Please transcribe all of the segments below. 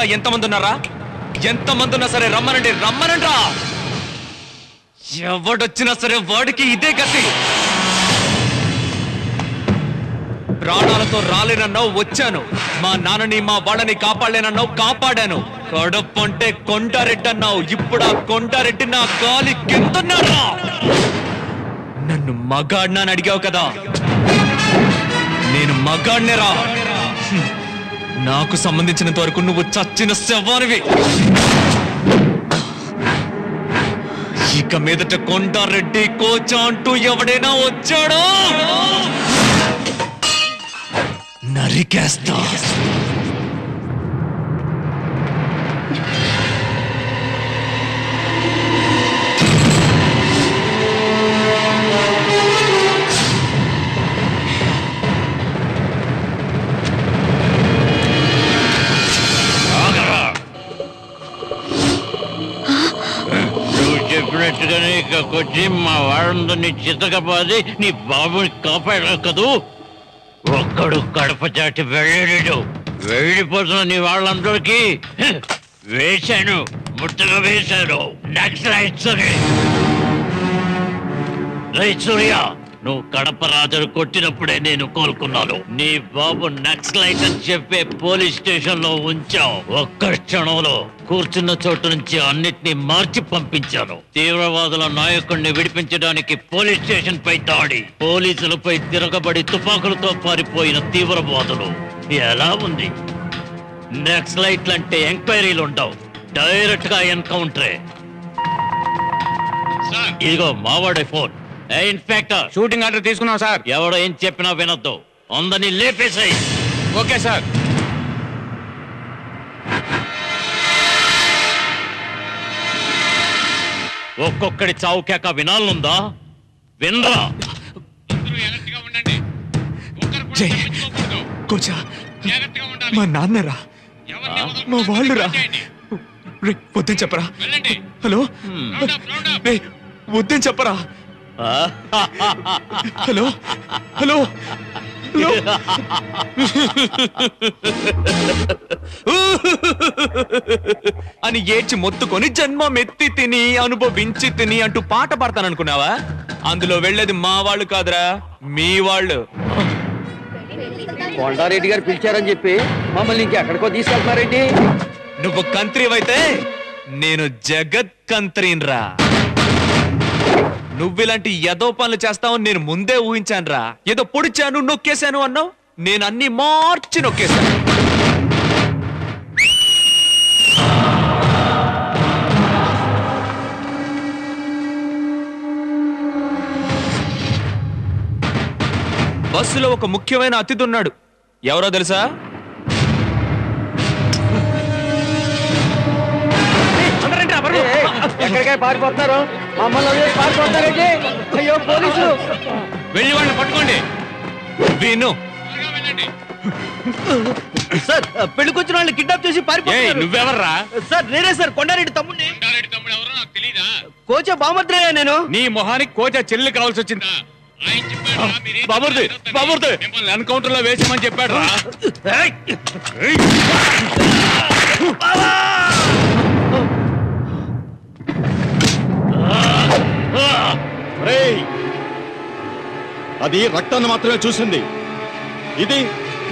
ఇంకా ఎంతమంది ఉన్నారా? ఎంతమంది ఉన్నా సరే రమ్మనండ్రా. ఎవడొచ్చినా సరే వాడికి ఇదే గతి. ప్రాణాలతో రాలేనన్నావు, వచ్చాను. మా నాన్నని మా వాళ్ళని కాపాడలేనన్నావు, కాపాడాను. కడపంటే కొండారెడ్డి అన్నావు, ఇప్పుడు ఆ కొండారెడ్డి నా కాలి కిందన్నాడా? నన్ను మగాడినా అని అడిగావు కదా, నేను మగాడినేరా. నాకు సంబంధించినంత వరకు నువ్వు చచ్చిన శవానివి. ఇక మీదట కొండారెడ్డి కోచ అంటూ ఎవడైనా వచ్చాడో నరికేస్తా. చెప్పినట్టుగానే ఇక్కడికి వచ్చి మా వాళ్ళందరినీ చితకబాది నీ బాబుని కాపాడా కదూ. ఒక్కడు కడప చాటి వెళ్ళాడు. వెళ్ళిపోతున్న నీ వాళ్ళందరికీ వేశాను, ముట్టగా వేశాను. నక్సలైట్స్ సూర్య, నువ్వు కడప రాజును కొట్టినప్పుడే నేను కోలుకున్నాను. నీ బాబు నక్సలైట్ అని చెప్పే పోలీస్ స్టేషన్ లో ఉంచావు. ఒక్క క్షణంలో కూర్చున్న చోటు నుంచి అన్నిటినీ మార్చి పంపించాను. తీవ్రవాదుల నాయకుడిని విడిపించడానికి పోలీస్ స్టేషన్ పై దాడి, పోలీసులపై తిరగబడి తుపాకులతో పారిపోయిన తీవ్రవాదులు. ఎలా ఉంది? నక్సలైట్లంటే ఎంక్వైరీలు ఉండవు, డైరెక్ట్ గా ఎన్కౌంటరే. ఇదిగో మావాడే ఫోన్. ఇన్స్పెక్టర్, షూటింగ్ ఆర్డర్ తీసుకున్నాం సార్. ఎవడో ఏం చెప్పినా వినొద్దు, అందరినీ లేపేసాయి. Okay sir. ఒక్కొక్కడి చావు కేక వినాలనుందా? వినరా? కోచా, మా నాన్నరా, మా వాళ్ళురా. వద్దని చెప్పరా. హలో, వద్దని చెప్పరా. Hello hello hello. అని ఏడ్చి మొత్తుకొని జన్మమెత్తి తిని అనుభవించి తిని అంటూ పాట పాడతాననుకున్నావా? అందులో వెళ్ళేది మా వాళ్ళు కాదురా, మీ వాళ్ళు. కొండారెడ్డి గారు పిలిచారని చెప్పి మమ్మల్ని ఇంకెక్కడికో తీసుకెళ్తున్నారేంటి? నువ్వు కంత్రివైతే నేను జగత్ కంత్రీన్రా. నువ్విలాంటి ఏదో పనులు చేస్తావని నేను ముందే ఊహించానురా. ఏదో పొడిచాను, నొక్కేశాను అన్నావు, నేను అన్ని మార్చి నొక్కేశాను. బస్సులో ఒక ముఖ్యమైన అతిథి ఉన్నాడు. ఎవరో తెలుసా? ఎక్కడికై పారిపోతున్నారు? మమ్మల్ని పారిపోతారేంటి? అయ్యో పోలీసులు! వెళ్ళి వాళ్ళని పట్టుకోండి. విను సార్, పెళ్లికొచ్చిన వాళ్ళని కిడ్నాప్ చేసి పారిపోతున్నారు. నువ్వెవర్రా? సార్, నేనే సార్, కొండారెడ్డి తమ్ముడిని. కోచ బామద్రయ్య నేను. నీ మొహానికి కోచ చెల్లి కావాల్సి వచ్చిందా? బాబుర్ది ఎన్కౌంటర్ లో వేసామని చెప్పాడు రా. అది రక్తాన్ని మాత్రమే చూసింది, ఇది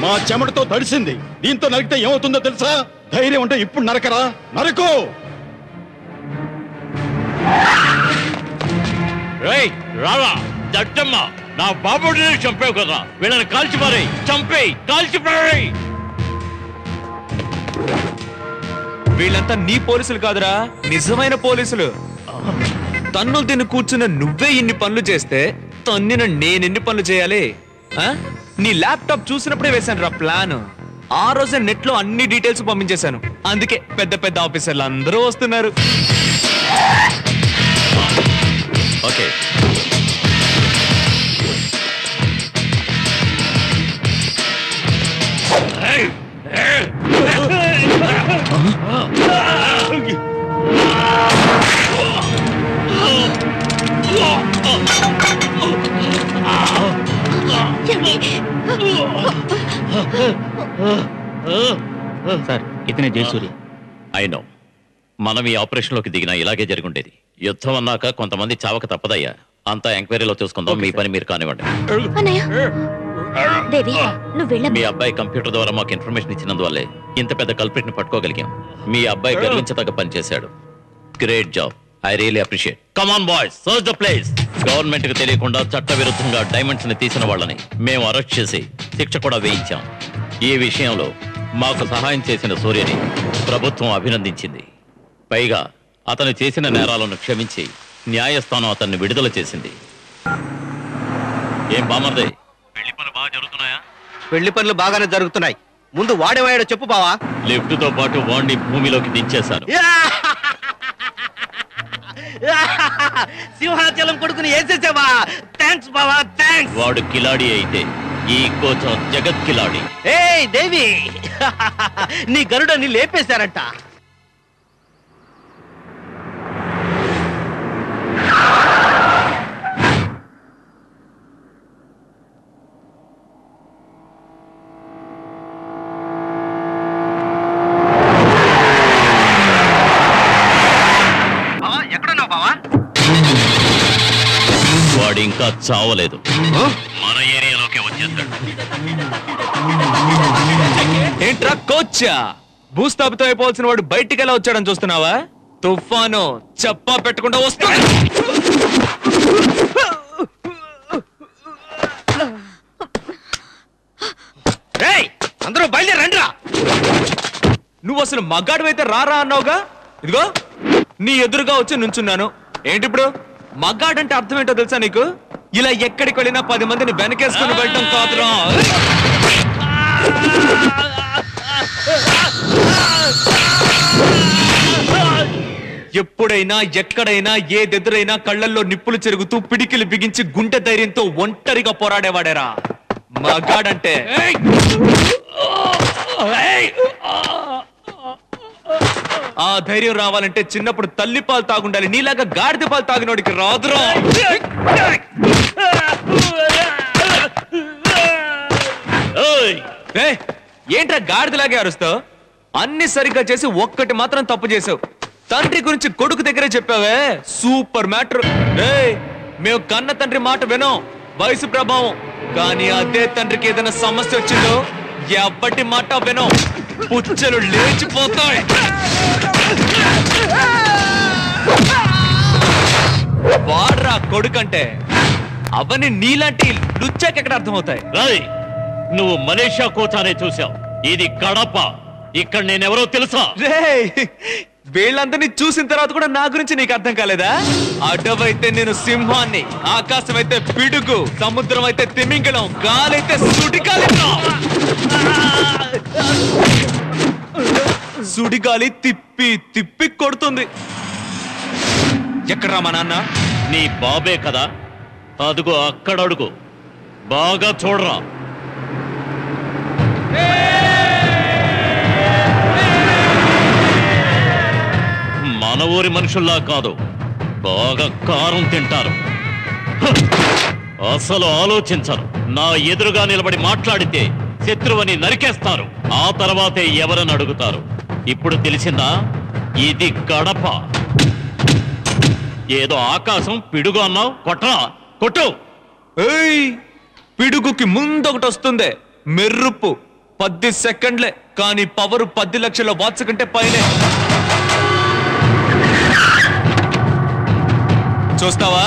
మా చెమటతో తడిసింది. దీంతో నరికితే ఏమవుతుందో తెలుసా? ధైర్యం ఉంటే ఇప్పుడు నరకరా, నరకు. రావా దట్టమ్మ, నా బాబుడిని చంపావు కదా, వీళ్ళని కాల్చిపారేయ్, చంపేయ్, కాల్చిపారేయ్. వీళ్ళంతా నీ పోలీసులు కాదురా, నిజమైన పోలీసులు. తన్నులు తిని కూర్చున్న నువ్వే ఇన్ని పనులు చేస్తే తన్నిన నేనెన్ని పనులు చేయాలి? నీ ల్యాప్టాప్ చూసినప్పుడే వేశాను రా ప్లాన్. ఆ రోజే నెట్ లో అన్ని డీటెయిల్స్ పంపించేశాను. అందుకే పెద్ద పెద్ద ఆఫీసర్లు అందరూ వస్తున్నారు. ఓకే, సార్, ఇతనే జయసూరి. అయినో మనం ఈ ఆపరేషన్లోకి దిగినా ఇలాగే జరుగుండేది. యుద్ధం అన్నాక కొంతమంది చావక తప్పదయ్యా. అంతా ఎంక్వైరీలో చూసుకుందాం. మీ పని మీరు కానివ్వండి. మీ అబ్బాయి కంప్యూటర్ ద్వారా మాకు ఇన్ఫర్మేషన్ ఇచ్చినందువల్లే ఇంత పెద్ద కల్ప్రిట్ ని పట్టుకోగలిగాం. మీ అబ్బాయి గర్వించదగ్గ పని చేశాడు. Great job. I really appreciate. Come on boys, search the place. Government కి తెలియకుండా చట్ట విరుద్ధంగా డైమండ్స్ ని తీసిన వాళ్ళని మేము అరెస్ట్ చేసి శిక్ష కూడా వేయించాం. ఈ విషయంలో మాకు సహాయం చేసిన సూర్యని ప్రభుత్వం అభినందించింది. పైగా అతను చేసిన నేరాలను క్షమించి న్యాయస్థానం అతన్ని విడుదల చేసింది. ఏం బామర్దే, పెళ్లి పనులు బాగా జరుగుతున్నాయా? పెళ్లి పనులు బాగానే జరుగుతున్నాయి. ముందు వాడేవాడో చెప్పు బావా. లిఫ్ట్ తో పాటు వాడిని భూమిలోకి దించేశారు. సింహాచలం కొడుకుని వేసేసావా? థ్యాంక్స్ బావా, థ్యాంక్స్. వాడు కిలాడి అయితే ఈ కోచం జగత్ కిలాడి. ఏయ్ దేవి, నీ గరుడని లేపేశారంట. వాడు ఇంకా చావలేదు. మన ఏరియాలోకి వచ్చేస్తాడు. ఏంట్రా కోచ్చా? భూస్థాపితం అయిపోవాల్సిన వాడు బయటికి ఎలా వచ్చాడని చూస్తున్నావా? తుఫాను చెప్పా పెట్టకుండా వస్తాడు. అందరూ బయలుదేరండిరా. నువ్వు అసలు మగాడివైతే రారా అన్నావుగా. ఇదిగో నీ ఎదురుగా వచ్చి నుంచున్నాను. ఏంటి ఇప్పుడు? మగాడంటే అర్థం ఏంటో తెలుసా నీకు? ఇలా ఎక్కడికి వెళ్ళినా 10 మందిని వెనకేసుకుని వెళ్ళటం కాదురా. ఎప్పుడైనా ఎక్కడైనా ఏదెదురైనా కళ్ళల్లో నిప్పులు చెరుగుతూ పిడికిలు బిగించి గుండె ధైర్యంతో ఒంటరిగా పోరాడేవాడేరా మగాడంటే. ఆ ధైర్యం రావాలంటే చిన్నప్పుడు తల్లి పాలు తాగుండాలి. నీలాగా గాడిద పాలు తాగినోడికి రాదురా. ఏంట్రా గాడిదలాగే అరుస్తావు? అన్ని సరిగ్గా చేసి ఒక్కటి మాత్రం తప్పు చేసావు. తండ్రి గురించి కొడుకు దగ్గరే చెప్పావే, సూపర్ మ్యాటర్. మేము కన్న తండ్రి మాట వినం, వయసు ప్రభావం. కానీ అదే తండ్రికి ఏదైనా సమస్య వచ్చిందో ఎప్పటి మాట వినం, పుచ్చలు లేచిపోతాయి. వాడ్రా కొడుకంటే. అవన్నీ నీలాంటి లుచ్చాకెక్కడ అర్థమవుతాయి? నువ్వు మలేషియా కోచానే చూసావు. ఇది కడప. ఇక్కడ నేనెవరో తెలుసా? వీళ్ళందరినీ చూసిన తర్వాత కూడా నా గురించి నీకు అర్థం కాలేదా? అడవైతే నేను సింహాన్ని, ఆకాశం అయితే పిడుగు, సముద్రం అయితే తిమింగలం, గాలైతే సుడిగాలి. సుడిగాలి తిప్పి తిప్పి కొడుతుంది. ఎక్కడ్రా మా నాన్న? నీ బాబే కదా, అదుగో అక్కడ అడుగు, బాగా చూడరా. మన ఊరి మనుషుల్లా కాదు, బాగా కారం తింటారు. అసలు ఆలోచించరు. నా ఎదురుగా నిలబడి మాట్లాడితే శత్రువుని నరికేస్తారు. ఆ తర్వాతే ఎవరని అడుగుతారు. ఇప్పుడు తెలిసిందా? ఇది కడప. ఏదో ఆకాశం పిడుగు అన్నావు, కొట్టరా, కొట్టు. పిడుగుకి ముందొకటి వస్తుంది, మెరుపు. 10 సెకండ్లే, కానీ పవర్ 10 లక్షల వాట్స్ కంటే పైనే. చూస్తావా?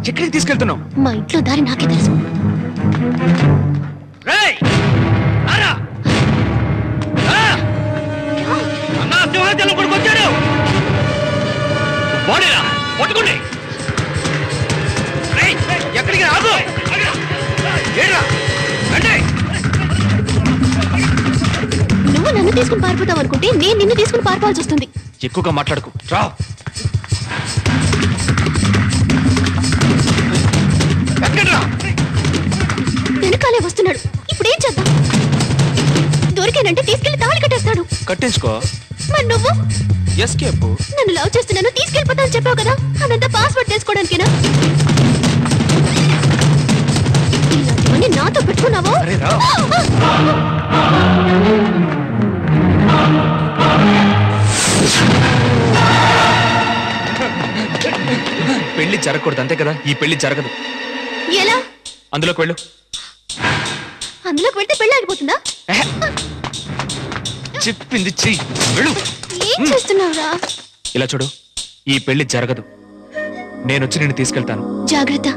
ఎక్కడికి తీసుకెళ్తున్నావు? మా ఇంట్లో దారి నాకే తెలుసు. అన్నా రాజాల కొడుకు వచ్చాడు. వాడేనా పట్టుకోండి. ఎక్కడికి రాదు నువ్వు నన్ను తీసుకుని పారిపోతావు అనుకుంటే నేను నిన్ను తీసుకుని పారిపోవాల్సి వస్తుంది. ఎక్కువగా మాట్లాడుకు రా. వెనకాలే వస్తున్నాడు. ఇప్పుడేం చేద్దాం? దొరికానంటే తీసుకెళ్లి తాళి కట్టేస్తాడు. కట్టించుకో. మరి నువ్వు ఎస్కేప్. నన్ను లవ్ చేస్తున్నాను తీసుకెళ్ళిపోతా అని చెప్పావు కదా, అదంతా పాస్వర్డ్ తెలుసుకోవడానికేనా? ఇలాంటివన్నీ నాతో పెట్టుకున్నావో? పెళ్లి జరగకూడదు అంతే కదా. ఈ పెళ్లి జరగదు. ఎలా? అందులోకి వెళ్ళు. అందులోకి వెళ్తే పెళ్లి ఆగిపోతుందా? చెప్పింది చెయ్యి. వెళ్ళు. ఏం చేస్తున్నావురా? ఇలా చూడు, ఈ పెళ్లి జరగదు. నేనొచ్చి నిన్ను తీసుకెళ్తాను. జాగ్రత్త.